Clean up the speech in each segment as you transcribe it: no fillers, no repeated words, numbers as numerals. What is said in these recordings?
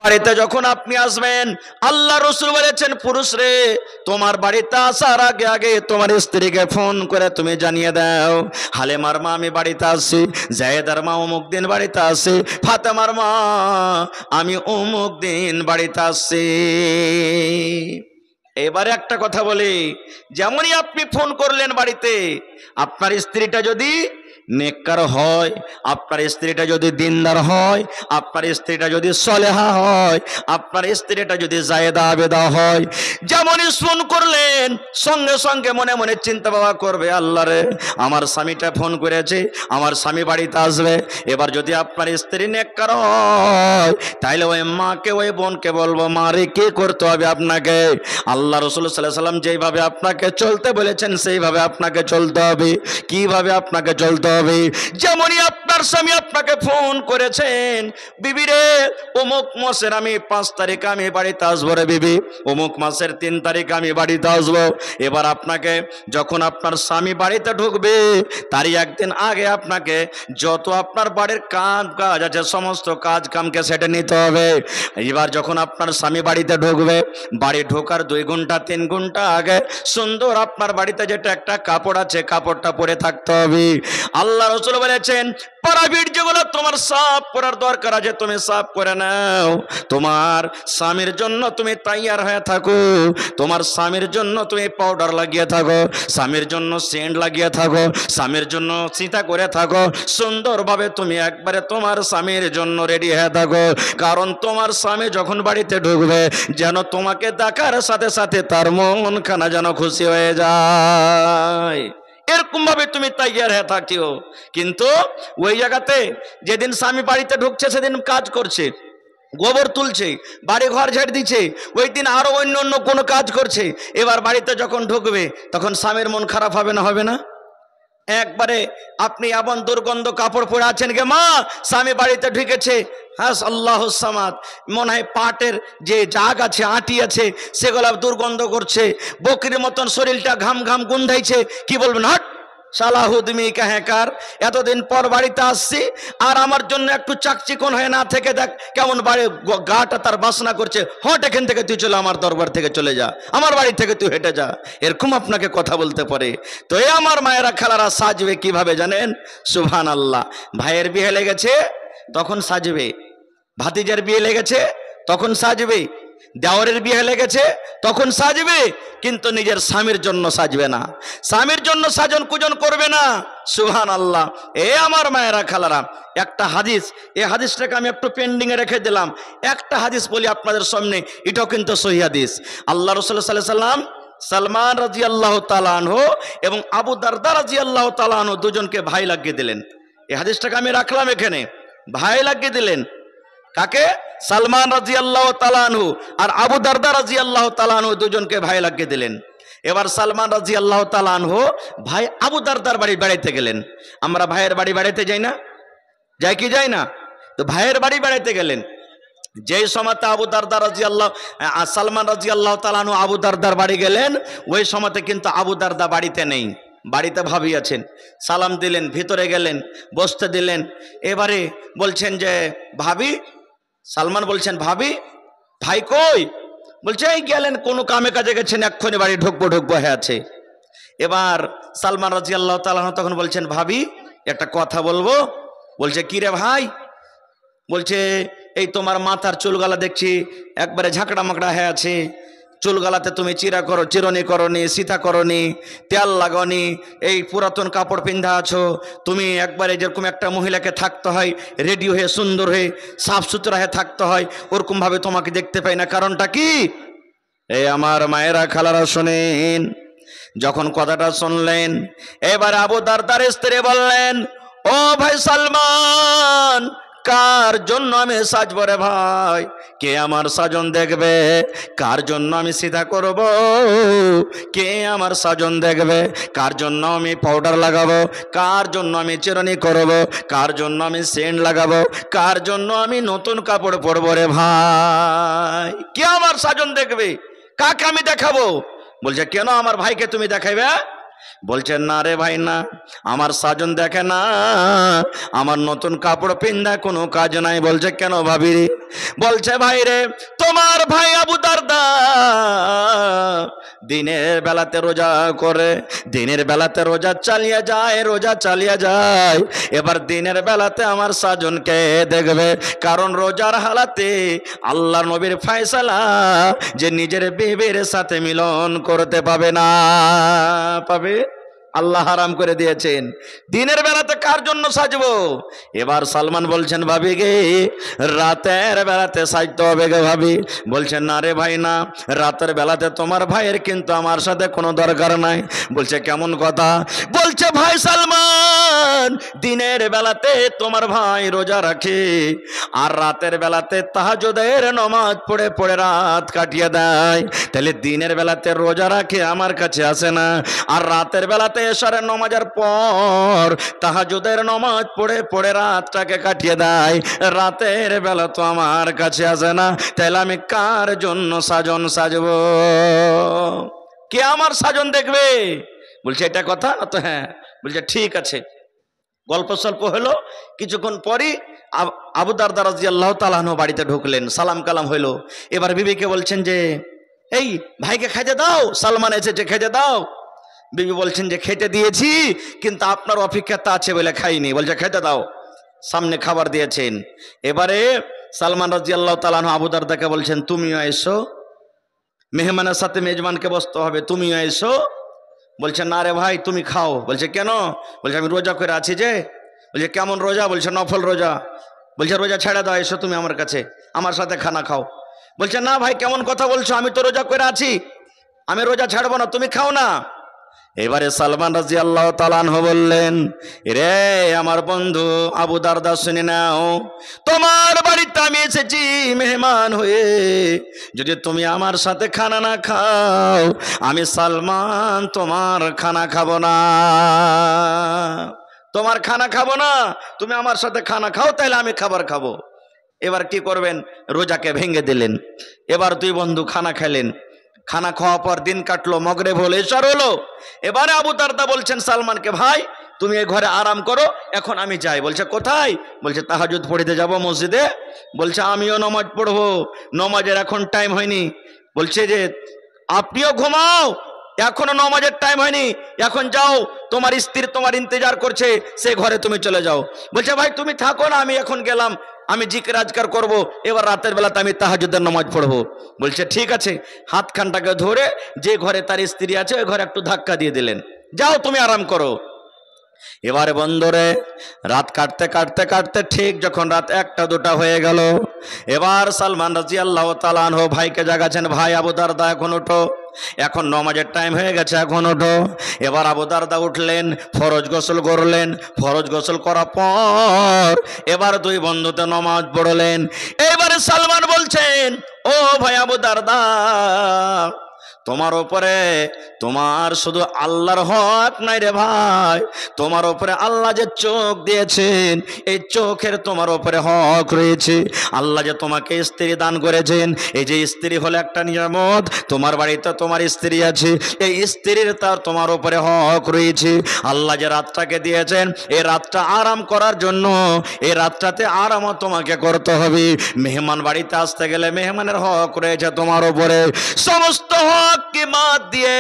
বাড়িতে যখন আপনি আসবেন, আল্লাহ রাসূল বলেছেন, পুরুষ রে, তোমার বাড়িতে আসার আগে আগে তোমার স্ত্রীকে ফোন করে তুমি জানিয়ে দাও, হালেমার মা আমি বাড়িতে আসছি, জায়েদার মা অমুক দিন বাড়িতে আসছি, ফাতেমার মা আমি অমুক দিন বাড়িতে আসছি। এবারে একটা কথা বলি, যেমনই আপনি ফোন করলেন বাড়িতে, আপনার স্ত্রীটা যদি নেককার হয়, আপনার স্ত্রীটা যদি দিনদার হয়, আপনার স্ত্রীটা যদি সলেহা হয়, আপনার স্ত্রীটা যদি জায়েদা আবেদা হয়, যেমনই ফোন করলেন সঙ্গে সঙ্গে মনে মনে চিন্তা ভাবনা করবে, আল্লাহ রে, আমার স্বামীটা ফোন করেছে, আমার স্বামী বাড়িতে আসবে। এবার যদি আপনার স্ত্রী নেককার হয়, তাইলে ওই মাকে ওই বোনকে বলবো, মা রে, কি করতে হবে আপনাকে? আল্লাহ রাসূল সাল্লাল্লাহু আলাইহি ওয়াসাল্লাম যেইভাবে আপনাকে চলতে বলেছেন সেইভাবে আপনাকে চলতে হবে। কিভাবে আপনাকে চলতে হবে? যেমনই আপনার স্বামী আপনাকে ফোন করেছেন, বিবি রে, অমুক মাসের আমি 5 তারিখ আমি বাড়িতে আসবো রে বিবি, অমুক মাসের 3 তারিখ আমি বাড়িতে আসবো। এবার আপনাকে যখন আপনার স্বামী বাড়িতে ঢুকবে, তারই একদিন আগে আপনাকে যত আপনার বাড়ির কাজ আছে সমস্ত কাজ কামকে সেটে নিতে হবে। এবার যখন আপনার স্বামী বাড়িতে ঢুকবে, বাড়ি ঢোকার 2 ঘন্টা 3 ঘন্টা আগে সুন্দর আপনার বাড়িতে যেটা একটা কাপড় আছে, কাপড়টা পরে থাকতে হবে। আল্লাহ রাসূল বলেছেন, প্রাইভেট যেগুলো তোমার সাফ করার দরকার আছে তুমি সাফ করে নাও। তোমার স্বামীর জন্য তুমি তৈয়ার হয়ে থাকো, তোমার স্বামীর জন্য তুমি পাউডার লাগিয়ে থাকো, স্বামীর জন্য সেন্ট লাগিয়ে থাকো, স্বামীর জন্য চিন্তা করে থাকো, সুন্দরভাবে তুমি একবারে তোমার স্বামীর জন্য রেডি হয়ে থাকো। কারণ তোমার স্বামী যখন বাড়িতে ঢুকবে, যেন তোমাকে দেখার সাথে সাথে তার মন খানা যেন খুশি হয়ে যায়, এরকম ভাবে তুমি তৈয়ার হয়ে থাকিও। কিন্তু ওই জায়গাতে যেদিন স্বামী বাড়িতে ঢুকছে সেদিন কাজ করছে, গোবর তুলছে, বাড়ি ঘর ঝাড় দিচ্ছে, ওই দিন আরো অন্য অন্য কোনো কাজ করছে। এবার বাড়িতে যখন ঢুকবে তখন স্বামীর মন খারাপ হবে না? হবে না? একবারে আপনি এমন দুর্গন্ধ কাপড় পরে আছেন গে মা, স্বামী বাড়িতে ঢুকেছে, হ্যাঁ আল্লাহ সামাদ, মনে হয় পাটের যে জাগ আছে, আটি আছে, সেগুলো দুর্গন্ধ করছে, বকরির মতন শরীরটা ঘাম ঘাম গন্ধাইছে। কি বলবেন? হট সালাহুদ্দিন কাহেকার, এতদিন পর বাড়িতে আসছি আর আমার জন্য একটু চাকচিকন হয়ে না থেকে দেখ কেমন বাড়ি গাটা তার বাসনা করছে, হট এখান থেকে তুই চলে, আমার দরবার থেকে চলে যা, আমার বাড়ি থেকে তুই হেঁটে যা, এরকম আপনাকে কথা বলতে পারে। তো এ আমার মায়েরা খালারা সাজবে কিভাবে জানেন? সুবহানাল্লাহ। ভাইয়ের বিয়ে লেগেছে তখন সাজবে, ভাতিজার বিয়ে লেগেছে তখন সাজবে, দেওরের বিয়ে লেগেছে তখন সাজবে, কিন্তু নিজের স্বামীর জন্য সাজবে না, স্বামীর জন্য সাজন কুজন করবে না। সুবহানাল্লাহ। এ আমার মায়েরা খালারা, একটা হাদিস, এই হাদিসটাকে আমি একটু পেন্ডিংয়ে রেখে দিলাম, একটা হাদিস বলি আপনাদের সামনে, এটাও কিন্তু সহিহ হাদিস। আল্লাহ রাসূল সাল্লাল্লাহু আলাইহি ওয়াসাল্লাম সালমান রাদিয়াল্লাহু তাআলা আনহু এবং আবু দারদা রাদিয়াল্লাহু তাআলা আনহু দুজনকে ভাই লাগিয়ে দিলেন। এই হাদিসটাকে আমি রাখলাম এখানে, ভাই লাগিয়ে দিলেন কাকে? সালমান রাদিয়াল্লাহু তাআলা আনহু আর আবু দারদা রাদিয়াল্লাহু তাআলা আনহু দুজনকে ভাই লাগিয়ে দিলেন। এবার সালমান রাদিয়াল্লাহু তাআলা আনহু ভাই আবু দারদার বাড়ি বেড়াইতে গেলেন। আমরা ভাইয়ের বাড়ি বেড়াইতে যাই না? যাই কি যাই না? তো ভাইয়ের বাড়ি বেড়াইতে গেলেন, যেই সময়তে আবু দারদা রাদিয়াল্লাহু সালমান রাদিয়াল্লাহু তাআলা আনহু আবু দারদার বাড়ি গেলেন, ওই সময়তে কিন্তু আবু দারদা বাড়িতে নেই, বাড়িতে ভাবি আছেন। সালাম দিলেন, ভিতরে গেলেন, বসতে দিলেন। এবারে বলছেন যে ভাবি, সালমান বলছেন ভাবি, ভাই কই? বলছে এই গেলেন কোনো কামে কাজে গেছেন, এক্ষুনি বাড়ি ঢুকবো ঢুকবো হয়ে আছে। এবার সালমান রাদিয়াল্লাহু তাআলা তখন বলছেন ভাবি একটা কথা বলবো। বলছে কি রে ভাই? বলছে এই তোমার মাথার চুলগালা দেখছি একবারে ঝাঁকড়া মাকড়া হয়ে আছে, চুলগালাতে তুমি চিরনি করনি, সীতা করনি, তেল লাগানি, এই পুরাতন কাপড় পিন্ধা আছো, তুমি একবারে যেরকম একটা মহিলাকে থাকতে হয় রেডি হয়ে সুন্দর হয়ে সাফ সুতরা হয়ে থাকতে হয়, ওরকমভাবে তোমাকে দেখতে পাই না, কারণটা কি? এই আমার মায়েরা খালারা শোনেন। যখন কথাটা শুনলেন, এবার আবু দারদার স্ত্রী বললেন, ও ভাই সালমান, কার জন্য আমি সাজবো রে ভাই? কে আমার সাজন দেখবে? কার জন্য আমি সিধা করব? কে আমার সাজন দেখবে? কার জন্য আমি পাউডার লাগাবো? কার জন্য আমি চিরনি করব? কার জন্য আমি সেন্ট লাগাবো? কার জন্য আমি নতুন কাপড় পরবো রে ভাই? কে আমার সাজন দেখবে? কাকে আমি দেখাবো? বলছে কেন আমার ভাইকে তুমি দেখাইবে? বলছেন না রে ভাই না, আমার সাজন দেখে না, আমার নতুন কাপড় পিন্দা কোনো কাজ নাই। বলছে কেন ভাবি রে? বলছে ভাই রে, তোমার ভাই আবু দারদা দিনের বেলাতে রোজা করে, দিনের বেলাতে রোজা চালিয়ে যায়, রোজা চালিয়ে যায়। এবার দিনের বেলাতে আমার সাজনকে দেখবে, কারণ রোজার হালাতে আল্লাহ নবীর ফয়সালা যে নিজের বিবির সাথে মিলন করতে পাবে না, পাবে? আল্লাহ হারাম করে দিয়েছেন। দিনের বেলাতে কার জন্য সাজবো? এবার সালমান বলছেন ভাবি গে, রাতের বেলাতে সাজতে হবে গে ভাবি। বলছেন না রে ভাই না, রাতের বেলাতে তোমার ভাইয়ের কিন্তু আমার সাথে কোনো দরকার নাই। বলছে কেমন কথা? বলছে ভাই সালমান, দিনের বেলাতে তোমার ভাই রোজা রাখে, আর রাতের বেলাতে তাহাজ্জুদের নামাজ পড়ে পড়ে রাত কাটিয়ে দেয়। তাহলে দিনের বেলাতে রোজা রাখে আমার কাছে আসে না, আর রাতের বেলাতে এশারের নামাজের পর তাহাজ্জুদের নামাজ পড়ে পড়ে রাতটাকে কাটিয়ে দেয়। রাতের বেলা তো আমার কাছে আসে না, তাহলে আমি কার জন্য সাজন সাজবো? কে আমার সাজন দেখবে? বলছে এটা কথা না তো? হ্যাঁ। বলছে ঠিক আছে। গল্প স্বল্প হলো, কিছুক্ষণ পরই আবু দারদা রাদিয়াল্লাহু তাআলা আনহু বাড়িতে ঢুকলেন, সালাম কালাম হইলো। এবার বিবিকে বলছেন যে এই ভাইকে খেতে দাও, সালমান এসেছে খেতে দাও। বিবি বলছেন যে খেতে দিয়েছি, কিন্তু আপনার অপেক্ষাতে আছে বলে খাইনি। বলছে খেতে দাও, সামনে খাবার দিয়েছেন। এবারে সালমান রাদিয়াল্লাহু তাআলা আনহু আবু দারদাকে বলছেন তুমিও এসো, মেহমানের সাথে মেজবানকে বসতে হবে, তুমিও এসো। বলছে না রে ভাই তুমি খাও। বলছে কেন? বলছে আমি রোজা করে আছি যে। বলছে কেমন রোজা? বলছে নফল রোজা। বলছে রোজা ছেড়ে দাও, এসো তুমি আমার কাছে, আমার সাথে খানা খাও। বলছে না ভাই কেমন কথা বলছো, আমি তো রোজা করে আছি, আমি রোজা ছাড়বো না, তুমি খাও না। এবারে সালমান রাদিয়াল্লাহু তাআলা আনহু বললেন, রে আমার বন্ধু আবু দারদা শুনে নাও, তোমার বাড়িতে আমি এসেছি মেহমান হয়ে, যদি তুমি আমার সাথে খানা না খাও, আমি সালমান তোমার খানা খাবো না, তোমার খানা খাবো না। তুমি আমার সাথে খানা খাও, তাহলে আমি খাবার খাবো। এবার কি করবেন? রোজাকে ভেঙে দিলেন। এবার দুই বন্ধু খানা খেলেন। খানা খাওয়ার পর দিন কাটলো, মগরিব হলো, ইশার হলো। এবারে আবু দারদা বলছেন সালমানকে, ভাই তুমি এই ঘরে আরাম করো, এখন আমি যাই। বলছে কোথায়? বলছে তাহাজ্জুদ পড়তে যাব মসজিদে। বলছে আমিও নামাজ পড়বো, নামাজের এখন টাইম হয়নি। বলছে যে আপনিও ঘুমাও, এখনো নামাজের টাইম হয়নি, এখন যাও, তোমার স্ত্রী তোমার ইন্তজার করছে, সে ঘরে তুমি চলে যাও। বলছে ভাই তুমি থাকো না, আমি এখন গেলাম, আমি জিকির আজকার করব, এবার রাতের বেলাতে আমি তাহাজ্জুদের নামাজ পড়বো। বলছে ঠিক আছে। হাতখানটাকে ধরে যে ঘরে তার স্ত্রী আছে ওই ঘরে একটু ধাক্কা দিয়ে দিলেন, যাও তুমি আরাম করো। এবারে বন্ধুরে রাত কাটতে কাটতে কাটতে ঠিক যখন রাত 1টা 2টা হয়ে গেল, এবার সালমান রাদিয়াল্লাহু তাআলা আনহু ভাইকে জাগাছেন, ভাই আবু দারদা এখন ওঠো, এখন নামাজের টাইম হয়ে গেছে, এখন ওঠো। এবার আবু দারদা উঠলেন, ফরজ গোসল করলেন, ফরজ গোসল করার পর এবার দুই বন্ধুতে নামাজ পড়লেন। এবারে সালমান বলছেন, ও ভাই আবু দারদা, তোমার উপরে তোমার শুধু আল্লাহর হক নাই রে ভাই, তোমার উপরে আল্লাহ যে চোখ দিয়েছেন, এই চোখের তোমার উপরে হক রয়েছে। আল্লাহ যে তোমাকে স্ত্রী দান করেছেন, এই যে স্ত্রী হলো একটা নিয়ামত, তোমার বাড়িতে তোমার স্ত্রী আছে, এই স্ত্রীর তার তোমার উপরে হক রয়েছে। আল্লাহ যে রাতটাকে দিয়েছেন, এই রাতটা আরাম করার জন্য, এই রাতটাতে আরামও তোমাকে করতে হবে। মেহমান বাড়িতে আসতে গেলে মেহমানের হক রয়েছে তোমার উপরে। সমস্ত হক কি বাদ দিয়ে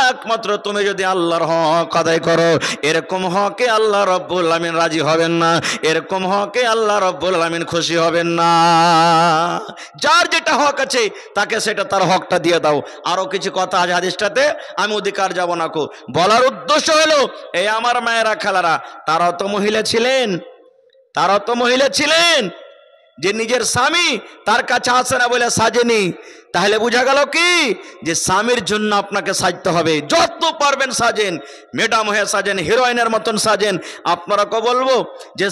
একমাত্র তুমি যদি আল্লাহর হক আদায় করো, এরকম হকে আল্লাহ রব্বুল আলামিন রাজি হবেন না, এরকম হকে আল্লাহ রব্বুল আলামিন খুশি হবেন না। যার যেটা হক আছে তাকে সেটা তার হকটা দিয়ে দাও। আরো কিছু কথা আছে হাদিসটাতে, আমি অধিকার যাব না কো। বলার উদ্দেশ্য হলো, এই আমার মায়েরা খালারা, তারাও তো মহিলা ছিলেন, তারাও তো মহিলা ছিলেন যে নিজের স্বামী তার কাছে আসে না বলে সাজেনি। তাহলে বোঝা গেল কি, যে স্বামীর জন্য আপনাকে সাজতে হবে, যত পারবেন সাজেন, ম্যাডাম হয়ে সাজেন, হিরোইনের মতন সাজেন। আপনারাকে বলবো যে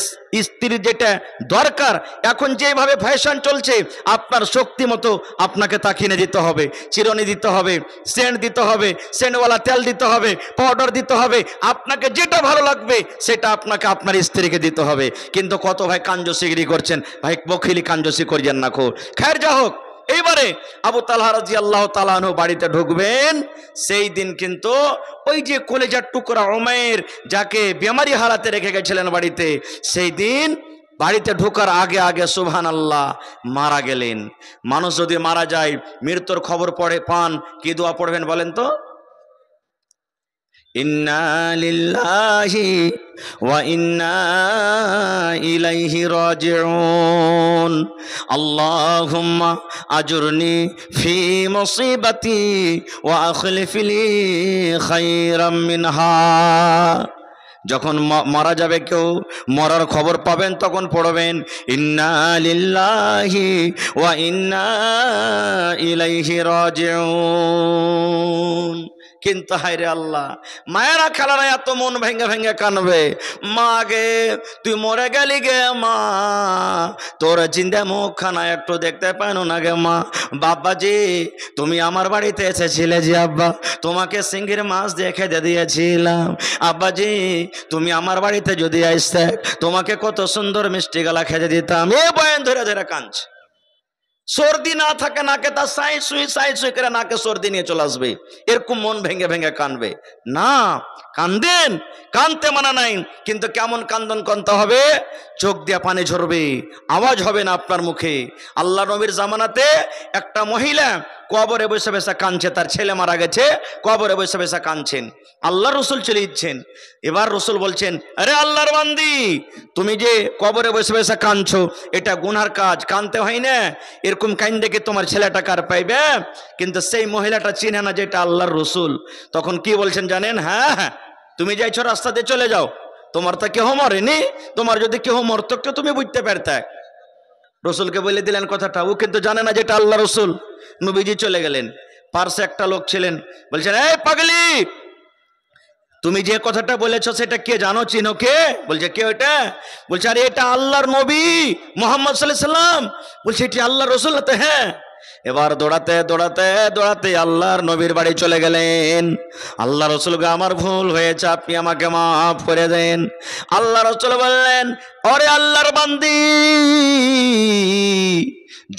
স্ত্রীর যেটা দরকার, এখন যেভাবে ফ্যাশন চলছে, আপনার শক্তি মতো আপনাকে তা কিনে দিতে হবে, চিরুনি দিতে হবে, সেন্ট দিতে হবে, সেন্টওয়ালা তেল দিতে হবে, পাউডার দিতে হবে, আপনাকে যেটা ভালো লাগবে সেটা আপনাকে আপনার স্ত্রীকে দিতে হবে। কিন্তু কত ভাই কাঞ্জসিগিরি করছেন, ভাই বখিলি কাঞ্জসি করিয়েন না খো। খের যা হোক, এইবার ব্যাপারে আবু তালহা রাদিয়াল্লাহু তাআলা আনহু বাড়িতে ঢুকবেন, সেই দিন কিন্তু ওই যে কলেজার টুকরা উমাইর যাকে বেমারি হালাতে রেখে গেছিলেন বাড়িতে, সেই দিন বাড়িতে ঢোকার আগে আগে সুবহানাল্লাহ মারা গেলেন। মানুষ যদি মারা যায়, মৃত্যুর খবর পান, কি দোয়া পড়বেন বলেন তো? ইন্না লিল্লাহি ওয়া ইন্না ইলাইহি রাজিউন। আল্লাহুম্মা আজুরনি ফি মুসিবাতি ওয়া আখলিফ লি খায়রাম মিনহা। যখন মারা যাবে কেউ, মরার খবর পাবেন, তখন পড়বেন ইন্না লিল্লাহি ওয়া ইন্না ইলাইহি রাজিউন। কিন্তু হায়রে আল্লাহ, মায়েরা খেলারা এত মন ভেঙে ভেঙে কানবে, মা গে তুই মরে গেলি গে মা, তোর জিন্দা মুখখানা একটু দেখতে পানো না গে মা। বাবাজি তুমি আমার বাড়িতে এসেছিলে যে আব্বা, তোমাকে সিঙ্গির মাছ দিয়ে খেতে দিয়েছিলাম। আব্বাজি তুমি আমার বাড়িতে যদি আসতে, তোমাকে কত সুন্দর মিষ্টি গলা খেতে দিতাম। এ বয়ান ধরে ধরে কাঁদছে। সর্দি না থাকে নাকে, তার সাই সুই করে নাকে সর্দি নিয়ে চলে আসবে, এরকম মন ভেঙে ভেঙে কানবে না। কান্দেন, কানতে মানা নাই, কিন্তু কেমন কান্দন কানতে হবে? চোখ দিয়ে পানি ঝরবে, আওয়াজ হবে না আপনার মুখে। আল্লাহ নবীর জামানাতে একটা মহিলা কবরে বসে বসে কাঁদছে, তার ছেলে মারা গেছে, কবরে বসে বসে কাঁদছেন। আল্লাহ রসুল চলে দিচ্ছেন। এবার রসুল বলছেন, আরে আল্লাহর বান্দি, তুমি যে কবরে বসে বসে কাঁদছো, এটা গুনার কাজ, কাঁদতে হয় না। এরকম কাইন দেখে তোমার ছেলেটা কার পাইবে? কিন্তু সেই মহিলাটা চিনে না যেটা আল্লাহর রসুল। তখন কি বলছেন জানেন? হ্যাঁ, তুমি যাইছো রাস্তা দিয়ে চলে যাও, তোমার তো কেহ মরেনি, তোমার যদি কেহ মরত তুমি বুঝতে পারতে। রসুলকে বলে দিলেন কথাটা, ও কিন্তু জানে না যেটা আল্লাহ রসুল। নবীজি চলে গেলেন। পার্শ্বে একটা লোক ছিলেন, বলছেন এই পাগলি, তুমি যে কথাটা বলেছো সেটা কে জানো, চিনো কে? বলছে কে ওটা? বলছে আরে এটা আল্লাহর নবী মুহাম্মদ সাল্লাল্লাহু আলাইহি সাল্লাম। বলছে এটি আল্লাহর রাসূল? তো হ্যাঁ। এবার দৌড়াতে দৌড়াতে দৌড়াতে আল্লাহর নবীর বাড়ি চলে গেলেন। আল্লাহ রসুল গো আমার ভুল হয়েছে, আপনি আমাকে মাফ করে দেন। আল্লাহ রসুল বললেন, ওরে আল্লাহর বান্দি,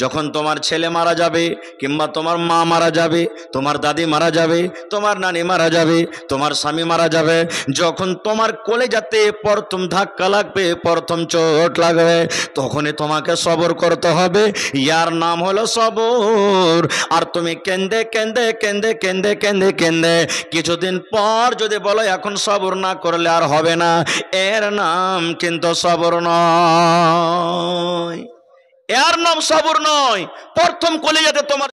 যখন তোমার ছেলে মারা যাবে, কিংবা তোমার মা মারা যাবে, তোমার দাদি মারা যাবে, তোমার নানি মারা যাবে, তোমার স্বামী মারা যাবে, যখন তোমার কলেজাতে প্রথম ধাক্কা লাগবে, প্রথম চোট লাগবে, তখনই তোমাকে সবর করতে হবে। ইয়ার নাম হলো সবর। আর তুমি কেন্দে কেন্দে কেন্দে কেন্দে কেন্দে কেন্দে কিছুদিন পর যদি বলো এখন সবর না করলে আর হবে না, এর নাম কিন্তু সবর নয়, এর নাম সবর নয়। প্রথম কলেজাতে তোমার